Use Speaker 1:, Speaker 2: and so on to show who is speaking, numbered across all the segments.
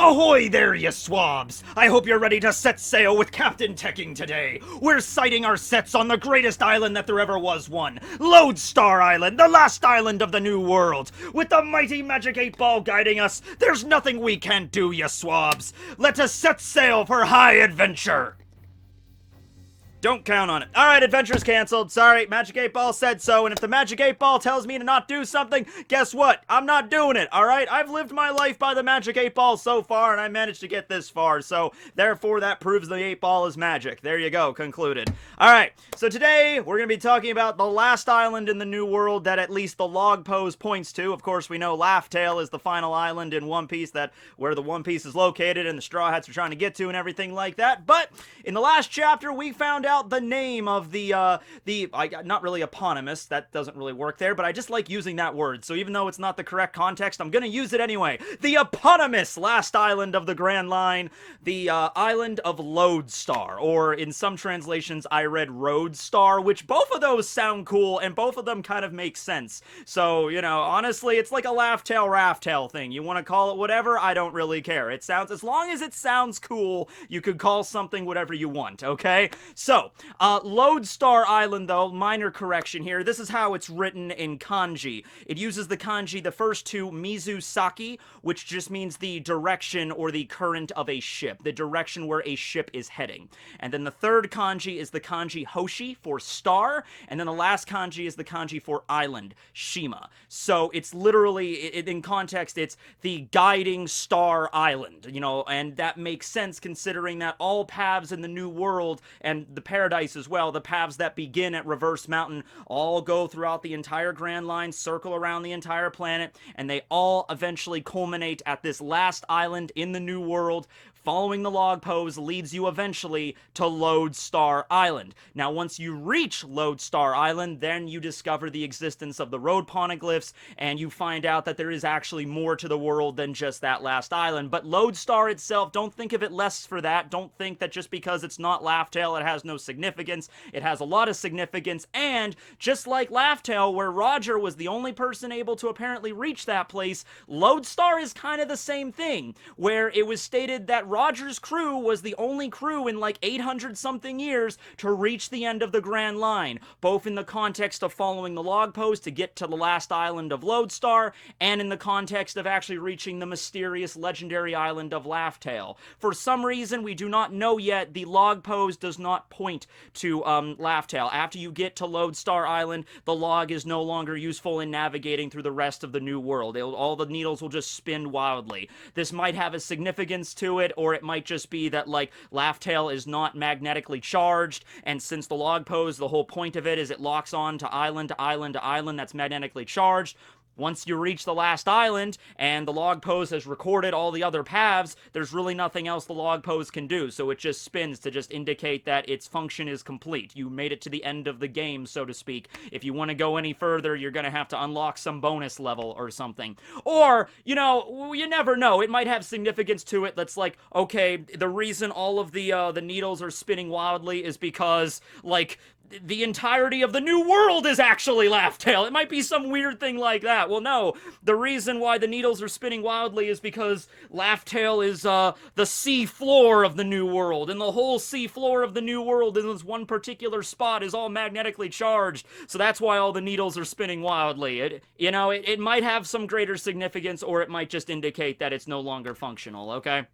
Speaker 1: Ahoy there, you swabs! I hope you're ready to set sail with Captain Tekking today. We're sighting our sets on the greatest island that there ever was one, LOADSTAR Island, the last island of the New World. With the mighty Magic 8 Ball guiding us, there's nothing we can't do, you swabs. Let us set sail for high adventure. Don't count on it. Alright, adventure's canceled. Sorry, Magic 8 Ball said so, and if the Magic 8 Ball tells me to not do something, guess what? I'm not doing it, alright? I've lived my life by the Magic 8 Ball so far, and I managed to get this far, so therefore that proves the 8 Ball is magic. There you go, concluded. Alright, so today we're going to be talking about the last island in the New World that at least the log pose points to. Of course, we know Laugh Tale is the final island in One Piece, where the One Piece is located and the Straw Hats are trying to get to and everything like that, but in the last chapter we found out the name of not really eponymous, that doesn't really work there, but I just like using that word, so even though it's not the correct context, I'm gonna use it anyway. The eponymous last island of the Grand Line, the island of LOADSTAR, or in some translations I read ROADSTAR, which both of those sound cool, and both of them kind of make sense. So, you know, honestly, it's like a Laugh Tale, Raft Tale thing. You want to call it whatever, I don't really care. It sounds, as long as it sounds cool, you could call something whatever you want, okay? So, LOADSTAR Island, though, minor correction here, this is how it's written in kanji. It uses the kanji, the first two, Mizusaki, which just means the direction or the current of a ship, the direction where a ship is heading. And then the third kanji is the kanji Hoshi for star, and then the last kanji is the kanji for island, Shima. So it's literally, in context, it's the guiding star island, you know, and that makes sense considering that all paths in the New World, and the Paradise as well, the paths that begin at Reverse Mountain, all go throughout the entire Grand Line, circle around the entire planet, and they all eventually culminate at this last island in the New World. Following the log pose leads you eventually to LOADSTAR Island. Now, once you reach LOADSTAR Island, then you discover the existence of the road poneglyphs, and you find out that there is actually more to the world than just that last island. But LOADSTAR itself, don't think of it less for that. Don't think that just because it's not Laugh Tale, it has no significance. It has a lot of significance, and just like Laugh Tale, where Roger was the only person able to apparently reach that place, LOADSTAR is kind of the same thing, where it was stated that Roger's crew was the only crew in like 800-something years to reach the end of the Grand Line, both in the context of following the log post to get to the last island of LOADSTAR, and in the context of actually reaching the mysterious legendary island of Laugh Tale. For some reason, we do not know yet, the log pose does not point to Laugh Tale. After you get to LOADSTAR Island, the log is no longer useful in navigating through the rest of the New World. All the needles will just spin wildly. This might have a significance to it, or it might just be that, like, Laugh Tale is not magnetically charged, and since the log pose, the whole point of it is it locks on to island to island to island that's magnetically charged. Once you reach the last island, and the log pose has recorded all the other paths, there's really nothing else the log pose can do, so it just spins to just indicate that its function is complete. You made it to the end of the game, so to speak. If you want to go any further, you're gonna have to unlock some bonus level or something. Or, you know, you never know, it might have significance to it that's like, okay, the reason all of the needles are spinning wildly is because, like, the entirety of the New World is actually Laugh Tale. It might be some weird thing like that. Well, no. The reason why the needles are spinning wildly is because Laugh Tale is, the sea floor of the New World, and the whole sea floor of the New World in this one particular spot is all magnetically charged, so that's why all the needles are spinning wildly. It might have some greater significance, or it might just indicate that it's no longer functional, okay?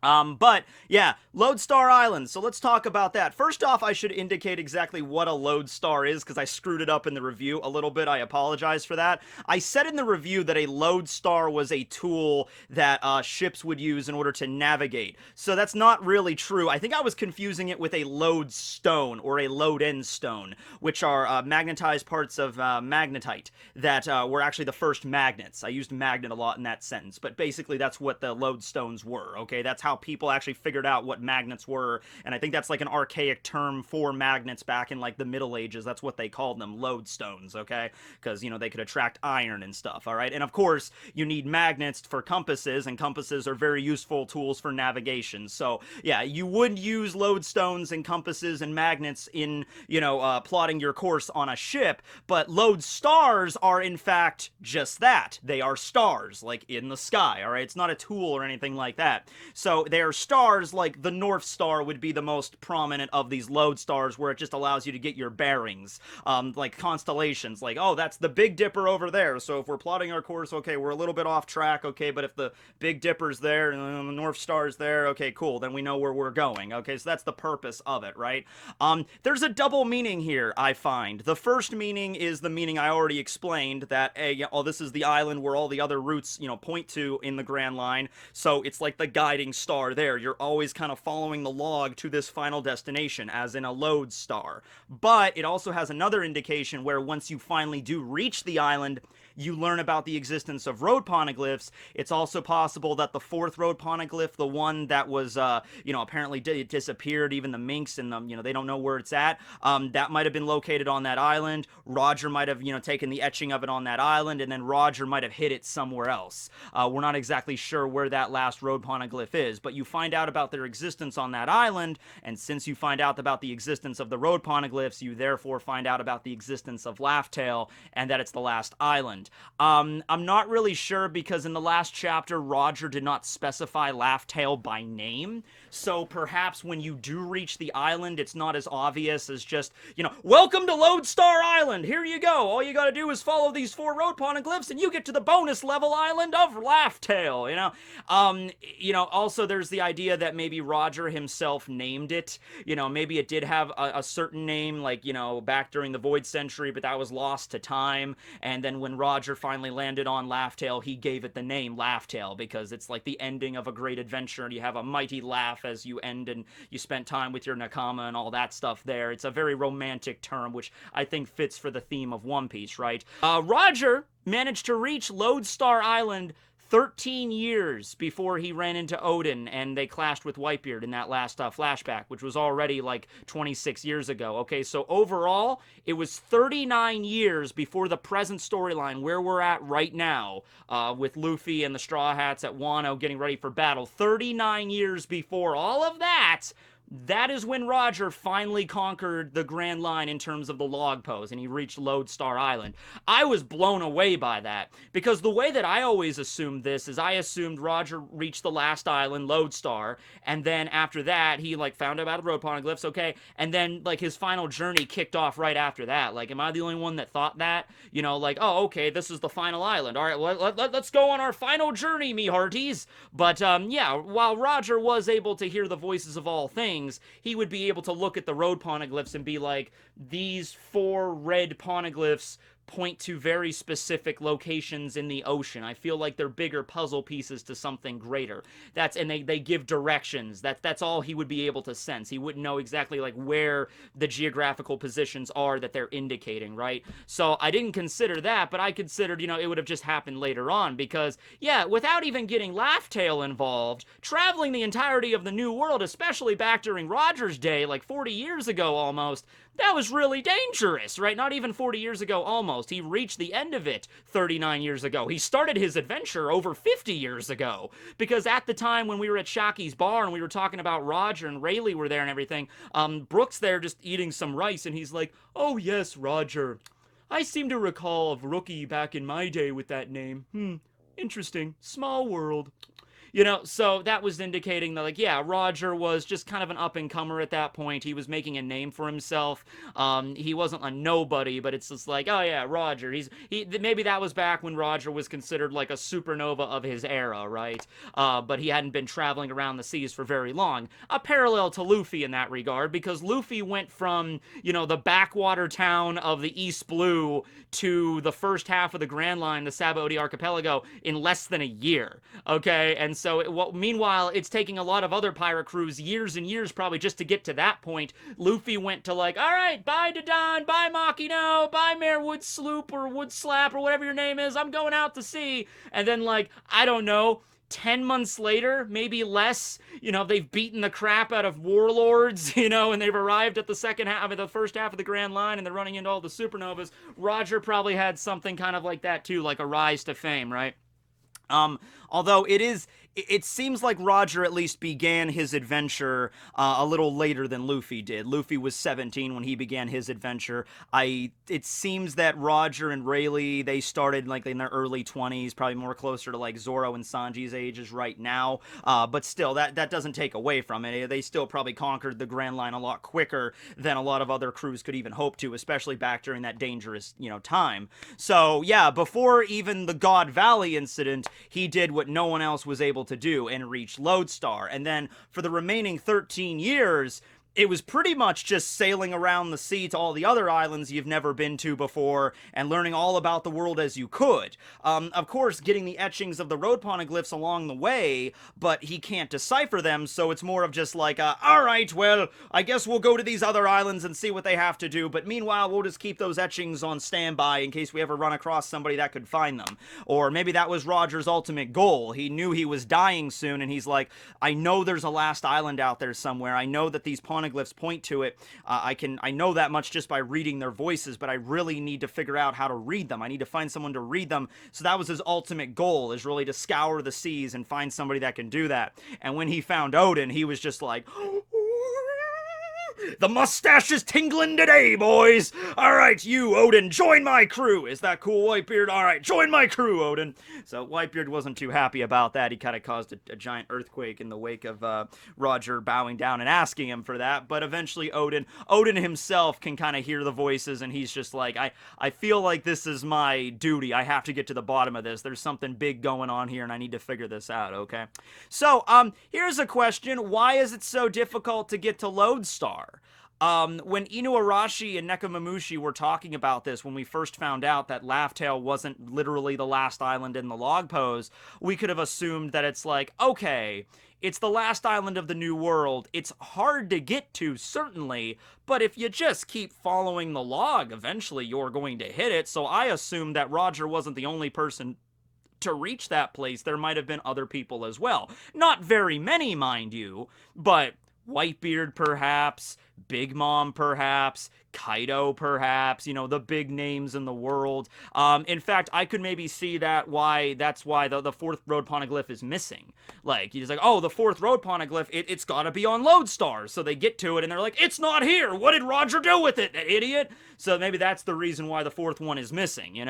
Speaker 1: But, yeah, LOADSTAR Island, so let's talk about that. First off, I should indicate exactly what a LOADSTAR is, because I screwed it up in the review a little bit. I apologize for that. I said in the review that a LOADSTAR was a tool that, ships would use in order to navigate. So that's not really true. I think I was confusing it with a lodestone, or a load-end stone, which are, magnetized parts of, magnetite that, were actually the first magnets. I used magnet a lot in that sentence, but basically that's what the lodestones were, okay? That's how how people actually figured out what magnets were, and I think that's like an archaic term for magnets back in like the Middle Ages. That's what they called them, lodestones, okay? Because, you know, they could attract iron and stuff, all right? And of course, you need magnets for compasses, and compasses are very useful tools for navigation. So, yeah, you would use lodestones and compasses and magnets in, you know, plotting your course on a ship, but lodestars are in fact just that. They are stars, like in the sky, all right? It's not a tool or anything like that. So they are stars, like the North Star would be the most prominent of these lodestars, where it just allows you to get your bearings. Like constellations, like, oh, that's the Big Dipper over there, so if we're plotting our course, okay, we're a little bit off track, okay, but if the Big Dipper's there and the North Star's there, okay, cool, then we know where we're going, okay, so that's the purpose of it, right? There's a double meaning here, I find. The first meaning is the meaning I already explained, that, hey, oh, this is the island where all the other routes, you know, point to in the Grand Line, so it's like the guiding star there. You're always kind of following the log to this final destination, as in a lodestar. But it also has another indication where once you finally do reach the island, you learn about the existence of road poneglyphs. It's also possible that the fourth road poneglyph, the one that was, you know, apparently disappeared, even the minks and them, you know, they don't know where it's at, that might have been located on that island. Roger might have, you know, taken the etching of it on that island, and then Roger might have hid it somewhere else. We're not exactly sure where that last road poneglyph is, but you find out about their existence on that island, and since you find out about the existence of the road poneglyphs, you therefore find out about the existence of Laugh-Tale, and that it's the last island. I'm not really sure, because in the last chapter, Roger did not specify Laugh-Tale by name, so perhaps when you do reach the island, it's not as obvious as just, you know, welcome to Lodestar Island, here you go, all you gotta do is follow these 4 road poneglyphs, and you get to the bonus level island of Laugh-Tale, you know? Also there's the idea that maybe Roger himself named it, you know, maybe it did have a certain name, like, you know, back during the Void Century, but that was lost to time, and then when Roger finally landed on Laugh-Tale, he gave it the name Laugh-Tale, because it's like the ending of a great adventure, and you have a mighty laugh as you end, and you spent time with your Nakama and all that stuff there. It's a very romantic term, which I think fits for the theme of One Piece, right? Roger managed to reach Lodestar Island 13 years before he ran into Odin and they clashed with Whitebeard in that last flashback, which was already like 26 years ago. Okay, so overall, it was 39 years before the present storyline where we're at right now, with Luffy and the Straw Hats at Wano getting ready for battle. 39 years before all of that, that is when Roger finally conquered the Grand Line in terms of the log pose, and he reached Lodestar Island. I was blown away by that, because the way that I always assumed this is I assumed Roger reached the last island, Lodestar, and then after that, he, like, found out about the road poneglyphs, okay, and then, like, his final journey kicked off right after that. Like, am I the only one that thought that? You know, like, oh, okay, this is the final island. All right, let's go on our final journey, me hearties. But, yeah, while Roger was able to hear the voices of all things, he would be able to look at the road poneglyphs and be like, these 4 red poneglyphs point to very specific locations in the ocean. I feel like they're bigger puzzle pieces to something greater. And they give directions. That's all he would be able to sense. He wouldn't know exactly like where the geographical positions are that they're indicating, right? So I didn't consider that, but I considered, you know, it would have just happened later on, because, yeah, without even getting Laugh-Tale involved, traveling the entirety of the New World, especially back during Roger's day, like 40 years ago almost, that was really dangerous, right? Not even 40 years ago, almost. He reached the end of it 39 years ago. He started his adventure over 50 years ago. Because at the time when we were at Shaki's bar and we were talking about Roger and Rayleigh were there and everything, Brooks there just eating some rice, and he's like, oh yes, Roger. I seem to recall of Rookie back in my day with that name. Interesting. Small world. You know, so that was indicating that, like, yeah, Roger was just kind of an up-and-comer at that point. He was making a name for himself. He wasn't a nobody, but it's just like, oh, yeah, Roger. Maybe that was back when Roger was considered, like, a supernova of his era, right? But he hadn't been traveling around the seas for very long. A parallel to Luffy in that regard, because Luffy went from, you know, the backwater town of the East Blue to the first half of the Grand Line, the Sabaody Archipelago, in less than a year, okay? And so, meanwhile, it's taking a lot of other pirate crews years and years probably just to get to that point. Luffy went to like, all right, bye Dodon, bye Makino, bye Mayor Wood Sloop or Wood Slap or whatever your name is, I'm going out to sea. And then like, I don't know,
Speaker 2: 10 months later, maybe less, they've beaten the crap out of warlords, and they've arrived at the first half of the Grand Line, and they're running into all the supernovas. Roger probably had something kind of like that too, like a rise to fame, right? Although it seems like Roger at least began his adventure a little later than Luffy did. Luffy was 17 when he began his adventure. It seems that Roger and Rayleigh, they started like in their early 20s, probably more closer to like Zoro and Sanji's ages right now. But still, that doesn't take away from it. They still probably conquered the Grand Line a lot quicker than a lot of other crews could even hope to, especially back during that dangerous, time. So yeah, before even the God Valley incident, he did what no one else was able to do and reach LOADSTAR. And then for the remaining 13 years, it was pretty much just sailing around the sea to all the other islands you've never been to before and learning all about the world as you could. Of course, getting the etchings of the road poneglyphs along the way, but he can't decipher them, so it's more of just like, alright, well, I guess we'll go to these other islands and see what they have to do, but meanwhile, we'll just keep those etchings on standby in case we ever run across somebody that could find them. Or maybe that was Roger's ultimate goal. He knew he was dying soon, and he's like, I know there's a last island out there somewhere. I know that these poneglyphs point to it. I know that much just by reading their voices, but I really need to figure out how to read them. I need to find someone to read them. So that was his ultimate goal, is really to scour the seas and find somebody that can do that. And when he found Odin, he was just like, the mustache is tingling today, boys. All right, you, Odin, join my crew. Is that cool, Whitebeard? All right, join my crew, Odin. So Whitebeard wasn't too happy about that. He kind of caused a giant earthquake in the wake of Roger bowing down and asking him for that. But eventually Odin himself can kind of hear the voices, and he's just like, I feel like this is my duty. I have to get to the bottom of this. There's something big going on here, and I need to figure this out, okay? So, here's a question. Why is it so difficult to get to LOADSTAR? When Inuarashi and Nekomamushi were talking about this, when we first found out that Laugh-Tale wasn't literally the last island in the log pose, we could have assumed that it's like, okay, it's the last island of the New World. It's hard to get to, certainly, but if you just keep following the log, eventually you're going to hit it. So I assumed that Roger wasn't the only person to reach that place. There might have been other people as well. Not very many, mind you, but Whitebeard perhaps, Big Mom perhaps, Kaido perhaps, the big names in the world. In fact, I could maybe see that's why the fourth road poneglyph is missing. Like, he's like, oh, the fourth road poneglyph, it's gotta be on LOADSTAR. So they get to it and they're like, it's not here. What did Roger do with it, that idiot? So maybe that's the reason why the fourth one is missing,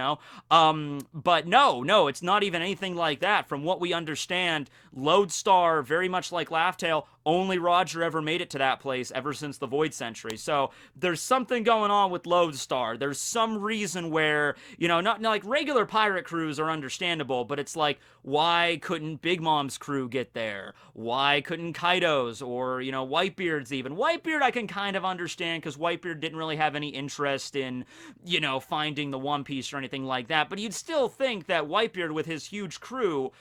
Speaker 2: But no, it's not even anything like that. From what we understand, LOADSTAR, very much like Laugh-Tale, only Roger ever made it to that place ever since the Void Century. So there's something going on with LOADSTAR. There's some reason where, not like regular pirate crews are understandable, but it's like, why couldn't Big Mom's crew get there? Why couldn't Kaido's or, Whitebeard's even? Whitebeard I can kind of understand because Whitebeard didn't really have any interest in, finding the One Piece or anything like that. But you'd still think that Whitebeard with his huge crew,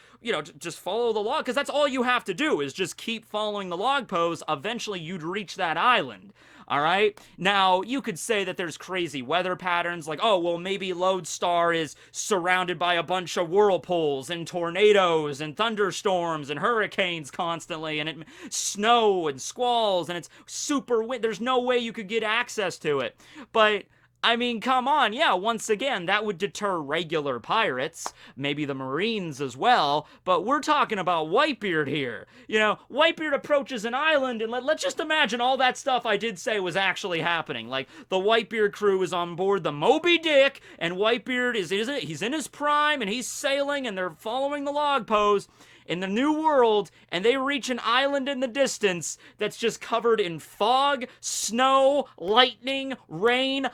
Speaker 2: just follow the log, because that's all you have to do is just keep following the log pose. Eventually you'd reach that island. All right? Now, you could say that there's crazy weather patterns, like, oh, well, maybe LOADSTAR is surrounded by a bunch of whirlpools and tornadoes and thunderstorms and hurricanes constantly, and snow and squalls, and it's super wind. There's no way you could get access to it. But I mean, come on, yeah, once again, that would deter regular pirates, maybe the Marines as well, but we're talking about Whitebeard here. Whitebeard approaches an island, and let's just imagine all that stuff I did say was actually happening. Like, the Whitebeard crew is on board the Moby Dick, and Whitebeard he's in his prime, and he's sailing, and they're following the log pose in the New World, and they reach an island in the distance that's just covered in fog, snow, lightning, rain.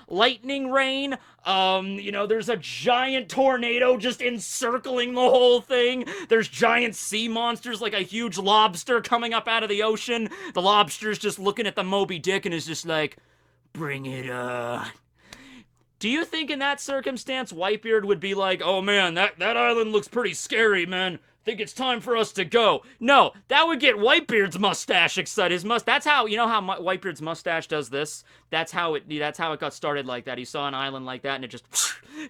Speaker 2: There's a giant tornado just encircling the whole thing. There's giant sea monsters like a huge lobster coming up out of the ocean. The lobster's just looking at the Moby Dick and is just like, bring it on. Do you think in that circumstance Whitebeard would be like, oh man, that island looks pretty scary, man. think it's time for us to go. No, that would get Whitebeard's mustache excited. That's how, you know how Whitebeard's mustache does this? That's how it got started like that. He saw an island like that and it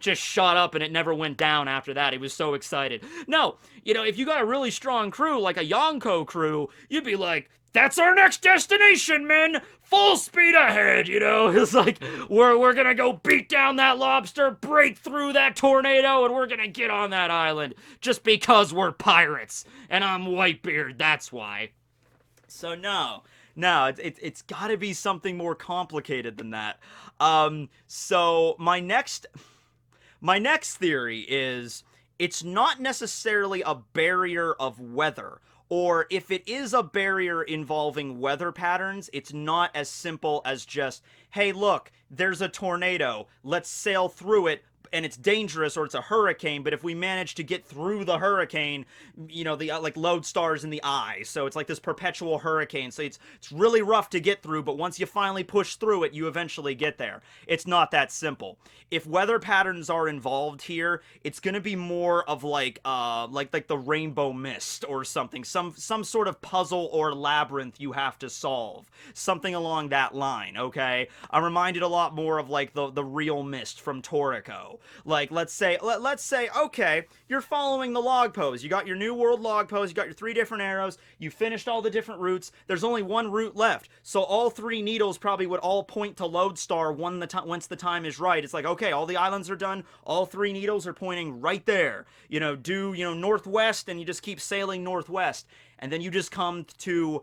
Speaker 2: just shot up and it never went down after that. He was so excited. No, if you got a really strong crew, like a Yonko crew, you'd be like, that's our next destination, men! Full speed ahead, It's like, we're gonna go beat down that lobster, break through that tornado, and we're gonna get on that island. Just because we're pirates. And I'm Whitebeard, that's why. So no, it's gotta be something more complicated than that. So my next theory is, it's not necessarily a barrier of weather. Or if it is a barrier involving weather patterns, it's not as simple as just, hey, look, there's a tornado, let's sail through it, and it's dangerous, or it's a hurricane, but if we manage to get through the hurricane, like LOADSTAR's in the eye, so it's like this perpetual hurricane, so it's really rough to get through, but once you finally push through it, you eventually get there. It's not that simple. If weather patterns are involved here, it's gonna be more of like the rainbow mist or something, some sort of puzzle or labyrinth you have to solve, something along that line, okay? I'm reminded a lot more of like the real mist from Toriko. Like, let's say, okay, you're following the log pose. You got your New World log pose, you got your 3 different arrows, you finished all the different routes, there's only one route left. So all 3 needles probably would all point to LOADSTAR once the time is right. It's like, okay, all the islands are done, all 3 needles are pointing right there. Do northwest, and you just keep sailing northwest. And then you just come to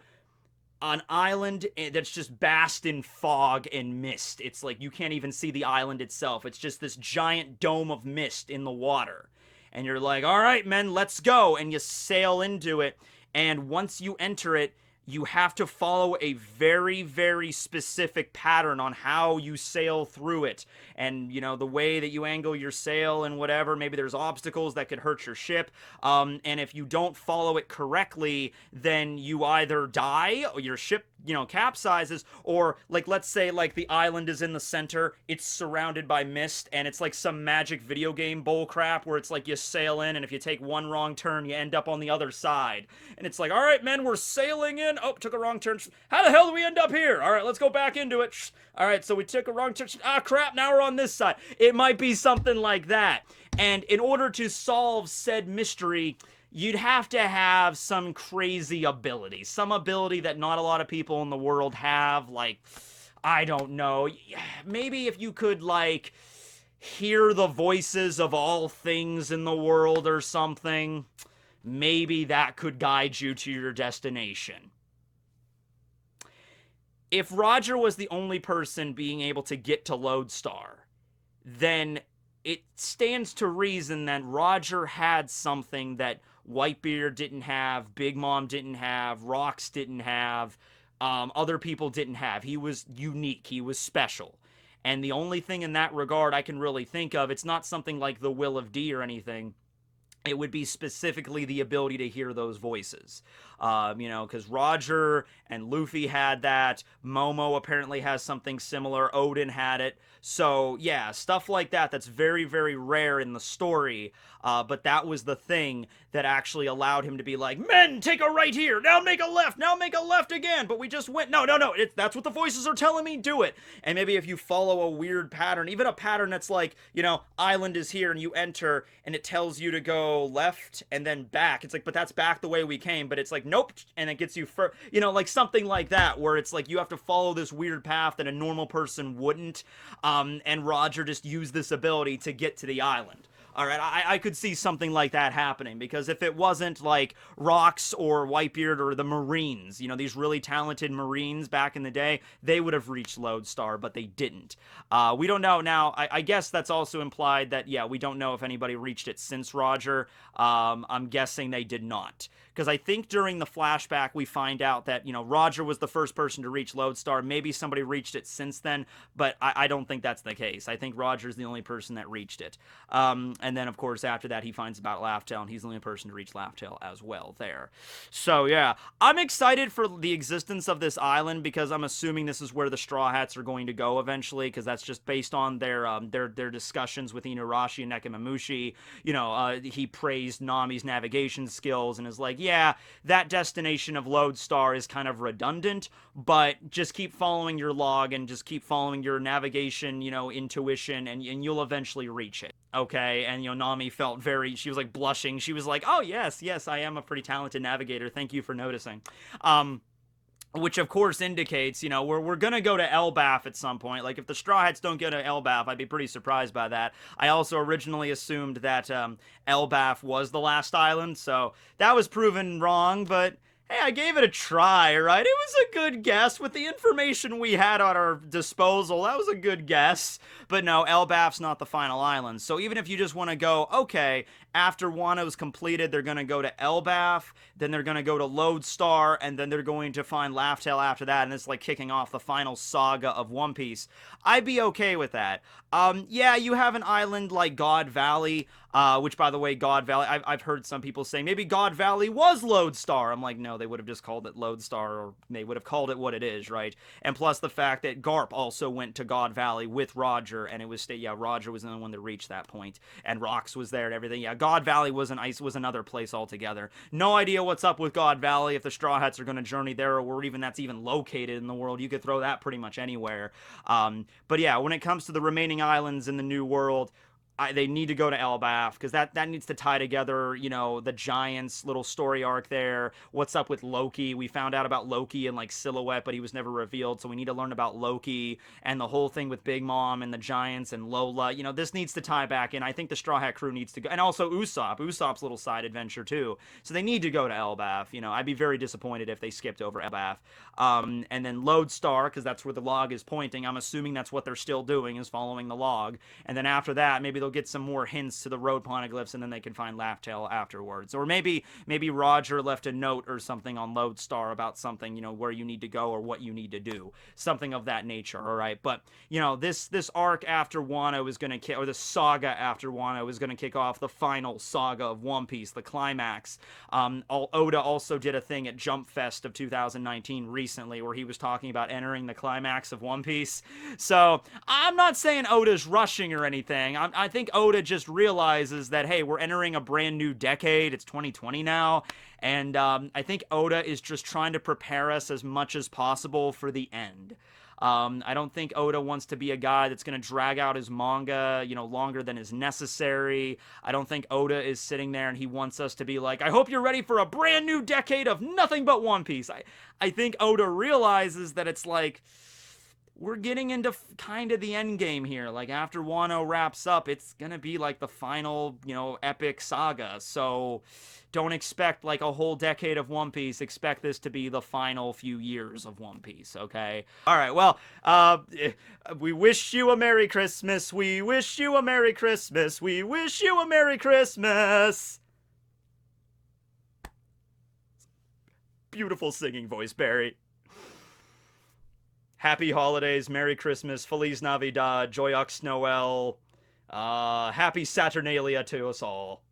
Speaker 2: an island that's just basked in fog and mist. It's like you can't even see the island itself. It's just this giant dome of mist in the water. And you're like, all right, men, let's go. And you sail into it. And once you enter it, you have to follow a very, very specific pattern on how you sail through it. And, the way that you angle your sail and whatever, maybe there's obstacles that could hurt your ship. And if you don't follow it correctly, then you either die, or your ship, capsizes, or, like, let's say, like, the island is in the center, it's surrounded by mist, and it's like some magic video game bullcrap where it's like you sail in, and if you take one wrong turn, you end up on the other side. And it's like, all right, men, we're sailing in. Oh, took a wrong turn. How the hell do we end up here? All right, let's go back into it. All right, so we took a wrong turn. Ah, crap, now we're on this side. It might be something like that. And in order to solve said mystery, you'd have to have some crazy ability. Some ability that not a lot of people in the world have. Like, I don't know. Maybe if you could, like, hear the voices of all things in the world or something, maybe that could guide you to your destination. If Roger was the only person being able to get to LOADSTAR, then it stands to reason that Roger had something that Whitebeard didn't have, Big Mom didn't have, Rox didn't have, other people didn't have. He was unique. He was special. And the only thing in that regard I can really think of, it's not something like the Will of D or anything. It would be specifically the ability to hear those voices. Because Roger and Luffy had that. Momo apparently has something similar. Odin had it. So, yeah, stuff like that that's very, very rare in the story. But that was the thing that actually allowed him to be like, men, take a right here. Now make a left. Now make a left again. But we just went. No. That's what the voices are telling me. Do it. And maybe if you follow a weird pattern, even a pattern that's like, island is here and you enter and it tells you to go left and then back. It's like, but that's back the way we came. But it's like, nope. And it gets you like something like that, where it's like you have to follow this weird path that a normal person wouldn't. And Roger just used this ability to get to the island. All right, I could see something like that happening, because if it wasn't like Rox or Whitebeard or the Marines, these really talented Marines back in the day, they would have reached LOADSTAR, but they didn't. We don't know now. I guess that's also implied that, yeah, we don't know if anybody reached it since Roger. I'm guessing they did not, because I think during the flashback we find out that, you know, Roger was the first person to reach Lodestar. Maybe somebody reached it since then, but I don't think that's the case. I think Roger's the only person that reached it. And then, of course, after that, he finds about Laugh-Tale, and he's the only person to reach Laugh-Tale as well there. So, yeah, I'm excited for the existence of this island because I'm assuming this is where the Straw Hats are going to go eventually, because that's just based on their discussions with Inuarashi and Nekomamushi. You know, he praised Nami's navigation skills and is like, yeah, that destination of Lodestar is kind of redundant, but just keep following your log and just keep following your navigation, you know, intuition, and you'll eventually reach it. Okay, and, you know, Nami felt she was like blushing. She was like, oh, yes, I am a pretty talented navigator. Thank you for noticing. Which, of course, indicates, you know, we're going to go to Elbaf at some point. Like, if the Straw Hats don't go to Elbaf, I'd be pretty surprised by that. I also originally assumed that Elbaf was the last island, so that was proven wrong, but hey, I gave it a try, right? It was a good guess. With the information we had at our disposal, that was a good guess. But no, Elbaf's not the final island. So even if you just want to go, okay, after Wano's completed, they're going to go to Elbaf, then they're going to go to Lodestar, and then they're going to find Laugh-Tale after that, and it's like kicking off the final saga of One Piece. I'd be okay with that. Yeah, you have an island like God Valley, which, by the way, God Valley, I've heard some people say maybe God Valley was Lodestar. I'm like, no, they would have just called it Lodestar, or they would have called it what it is, right? And plus the fact that Garp also went to God Valley with Roger, and it was, yeah, Roger was the only one that reached that point, and Rox was there and everything. Yeah, God Valley was another place altogether. No idea what's up with God Valley, if the Straw Hats are going to journey there, or even that's even located in the world. You could throw that pretty much anywhere. But yeah, when it comes to the remaining islands in the New World, they need to go to Elbaf, because that needs to tie together, you know, the Giants' little story arc there. What's up with Loki? We found out about Loki in, like, Silhouette, but he was never revealed, so we need to learn about Loki, and the whole thing with Big Mom and the Giants and Lola. You know, this needs to tie back in. I think the Straw Hat crew needs to go, and also Usopp's little side adventure, too. So they need to go to Elbaf. You know, I'd be very disappointed if they skipped over Elbaf. And then Lodestar, because that's where the log is pointing. I'm assuming that's what they're still doing, is following the log. And then after that, maybe they'll get some more hints to the road poneglyphs, and then they can find Laugh-Tale afterwards. Or maybe Roger left a note or something on Lodestar about something, you know, where you need to go or what you need to do. Something of that nature, all right? But, you know, this arc after Wano is going to kick, or the saga after Wano is going to kick off the final saga of One Piece, the climax. Oda also did a thing at Jump Fest of 2019 recently where he was talking about entering the climax of One Piece. So, I'm not saying Oda's rushing or anything. I think Oda just realizes that, hey, we're entering a brand new decade. It's 2020 now. And I think Oda is just trying to prepare us as much as possible for the end. I don't think Oda wants to be a guy that's going to drag out his manga, you know, longer than is necessary. I don't think Oda is sitting there and he wants us to be like, I hope you're ready for a brand new decade of nothing but One Piece. I think Oda realizes that it's like, we're getting into kind of the end game here. Like, after Wano wraps up, it's gonna be like the final, you know, epic saga. So don't expect like a whole decade of One Piece. Expect this to be the final few years of One Piece, okay? All right, well, we wish you a Merry Christmas. We wish you a Merry Christmas. We wish you a Merry Christmas. Beautiful singing voice, Barry. Happy holidays, Merry Christmas, Feliz Navidad, Joyeux Noel, Happy Saturnalia to us all.